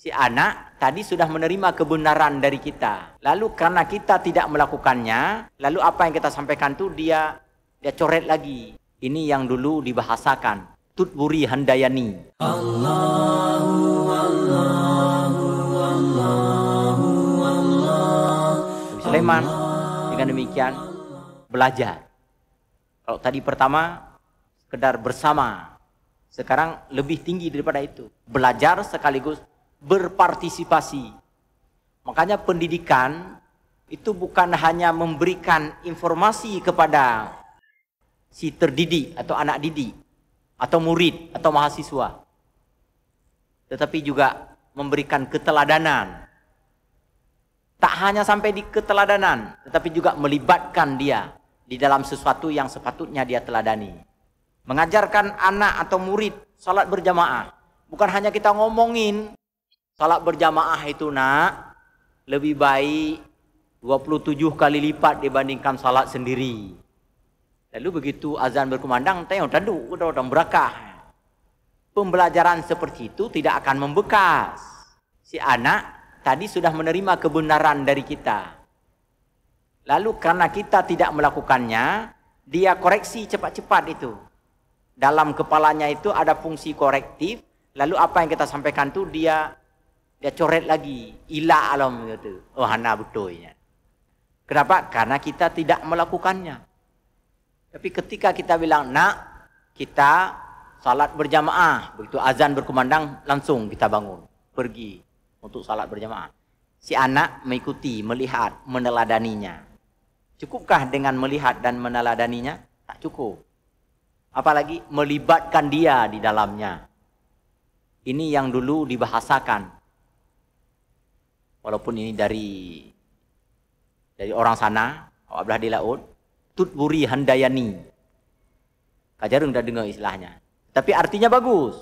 Si anak tadi sudah menerima kebenaran dari kita. Lalu karena kita tidak melakukannya, lalu apa yang kita sampaikan itu dia coret lagi. Ini yang dulu dibahasakan. Tutburi Handayani. Allahu, Allahu, Allahu, Allah. Nabi Sulaiman dengan demikian belajar. Kalau tadi pertama sekedar bersama, sekarang lebih tinggi daripada itu. Belajar sekaligus berpartisipasi. Makanya pendidikan itu bukan hanya memberikan informasi kepada si terdidik atau anak didik atau murid atau mahasiswa, tetapi juga memberikan keteladanan. Tak hanya sampai di keteladanan, tetapi juga melibatkan dia di dalam sesuatu yang sepatutnya dia teladani. Mengajarkan anak atau murid salat berjamaah. Bukan hanya kita ngomongin salat berjamaah itu nak lebih baik 27 kali lipat dibandingkan salat sendiri. Lalu begitu azan berkumandang, tengok tanduk orang berakah. Pembelajaran seperti itu tidak akan membekas. Si anak tadi sudah menerima kebenaran dari kita. Lalu karena kita tidak melakukannya, dia koreksi cepat-cepat itu. Dalam kepalanya itu ada fungsi korektif. Lalu apa yang kita sampaikan itu dia coret lagi. Ila alam gitu. Oh hana betulnya. Kenapa? Karena kita tidak melakukannya. Tapi ketika kita bilang, nak, kita salat berjamaah. Begitu azan berkumandang, langsung kita bangun. Pergi untuk salat berjamaah. Si anak mengikuti, melihat, meneladaninya. Cukupkah dengan melihat dan meneladaninya? Tak cukup. Apalagi melibatkan dia di dalamnya. Ini yang dulu dibahasakan. Walaupun ini dari orang sana, awak belah di laut. Tutburi Handayani. Kajarung dah dengar istilahnya. Tapi artinya bagus.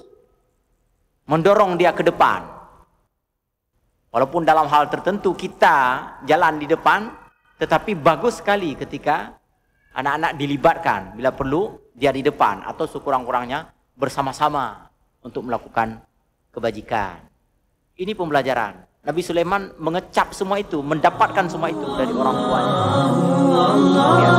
Mendorong dia ke depan. Walaupun dalam hal tertentu kita jalan di depan, tetapi bagus sekali ketika anak-anak dilibatkan. Bila perlu, dia di depan. Atau sekurang-kurangnya bersama-sama untuk melakukan kebajikan. Ini pembelajaran. Nabi Sulaiman mengecap semua itu, mendapatkan semua itu dari orang tuanya. Ya.